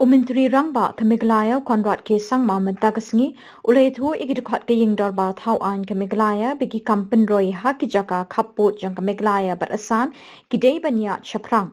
Umintri rangba ke Meghalaya Conrad K Sangma mentagasngi ulai thu igidukhat ke yingdor ba thau an ke Meghalaya bigi pynroi haki jaka khappud jang ke Meghalaya barasan kidei banya shaphrang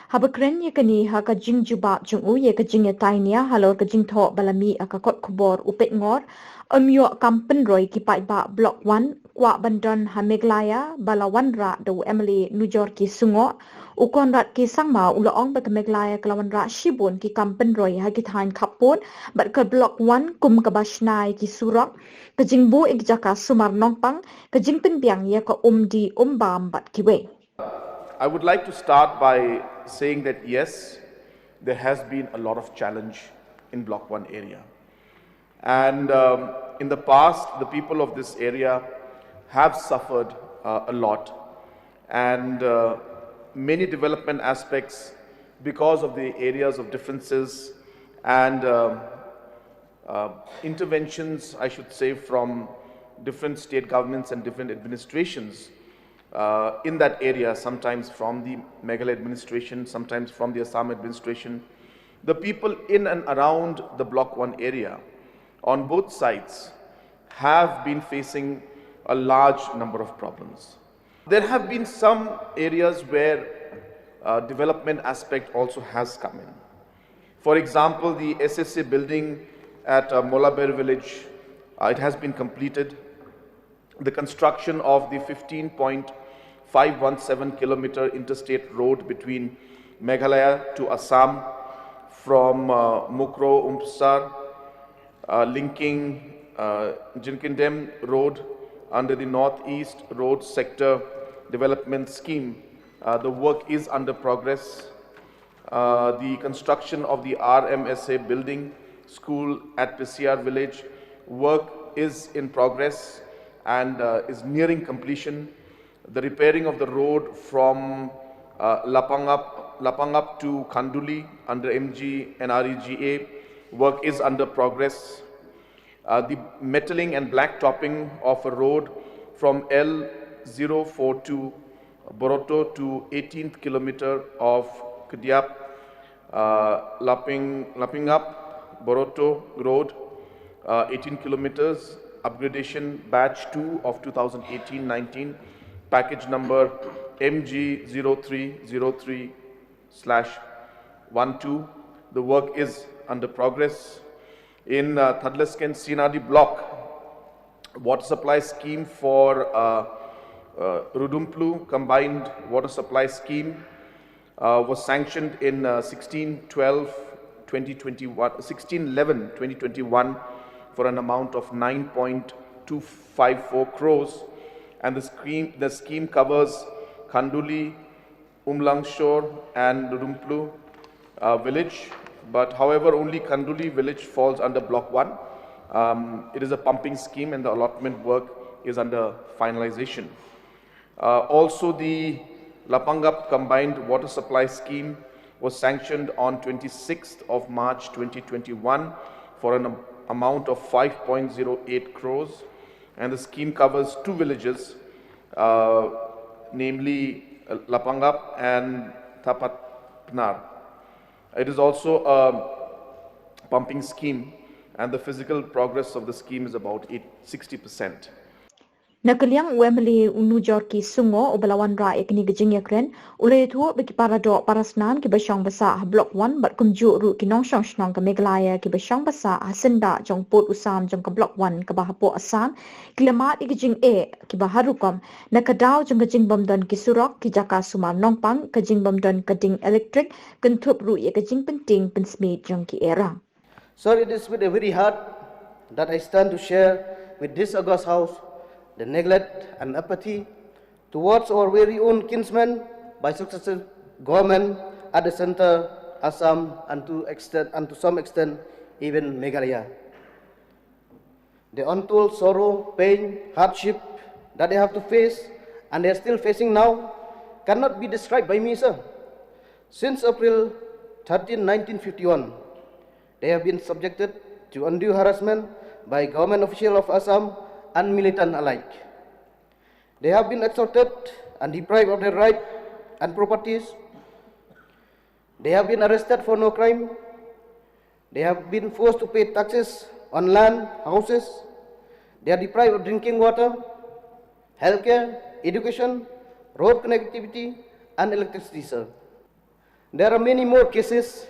habakren ye kani ha ka jingjuba jungu ye ka jing tainia halor ka jingtho balami akakot khubor upet ngor amyo pynroi ki pai ba block 1 kwa bandon ha Meghalaya balawan ra do Emily Nujor ki sungo u Conrad K Sangma ulaong ba ka Meghalaya kalawan ra shibun ki pynroi ha ki thain khappud bat ka block 1 kum ka bashnai ki surok ka jingbu igjaka sumar nongpang ka jingpin biang ye ka umdi umbam bat ki we. I would like to start by saying that yes, there has been a lot of challenge in Block 1 area. And in the past, the people of this area have suffered a lot. And many development aspects, because of the areas of differences and interventions, I should say, from different state governments and different administrations, in that area, sometimes from the Meghalaya administration, sometimes from the Assam administration. The people in and around the Block 1 area, on both sides, have been facing a large number of problems. There have been some areas where development aspect also has come in. For example, the SSA building at Molaber village, it has been completed. The construction of the 15.517 kilometer interstate road between Meghalaya to Assam from Mukro Umpsar, linking Jinkindem road under the Northeast Road Sector Development Scheme. The work is under progress. The construction of the RMSA building school at PCR village, work is in progress and is nearing completion. The repairing of the road from Lapangap to Khanduli under MG and REGA, work is under progress. The metalling and black topping of a road from L042 Boroto to 18th kilometer of Kadiap, Lapingap Boroto Road, 18 kilometers, upgradation batch 2 of 2018-19, package number MG0303/12. The work is under progress. In Thadlasken Sinadi block, water supply scheme for Rudumplu combined water supply scheme was sanctioned in 16/11/2021 for an amount of 9.254 crores, and the scheme covers Khanduli, Umlangshore and Rudumplu village. But however, only Khanduli village falls under Block 1. It is a pumping scheme and the allotment work is under finalization. Also, the Lapangap combined water supply scheme was sanctioned on 26th of March 2021 for an amount of 5.08 crores, and the scheme covers two villages, namely Lapangap and Thapatnar. It is also a pumping scheme, and the physical progress of the scheme is about 60%. Nakaliang Emily Nujor ki sungo o balawan ra ekni gejing yakren ulay thu beki parado parasnan ki basyang basa block 1 bat kumju ru ki nong shong shnong ka Meghalaya ki basyang basa hasinda jong pot usam jong ka block 1 ka bahapo Assam kilamat igejing e ki baharukom nakadaw jong gejing bomdon ki surok ki jaka sumar nongpang ka jing bomdon ka ding electric kentup ru ye gejing penting pensmi jong ki era. So it is with a very heart that I stand to share with this august house the neglect and apathy towards our very own kinsmen by successive government at the center, Assam, and to some extent even Meghalaya. The untold sorrow, pain, hardship that they have to face and they are still facing now cannot be described by me, sir. Since April 13, 1951, they have been subjected to undue harassment by government officials of Assam and militant alike. They have been extorted and deprived of their rights and properties. They have been arrested for no crime. They have been forced to pay taxes on land, houses. They are deprived of drinking water, healthcare, education, road connectivity, and electricity, sir. There are many more cases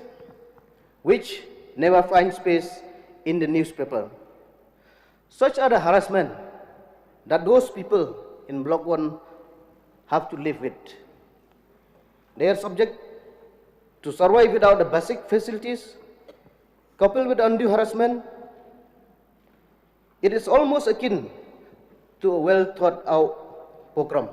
which never find space in the newspaper. Such are the harassment that those people in Block 1 have to live with. They are subject to survive without the basic facilities, coupled with undue harassment. It is almost akin to a well thought out program.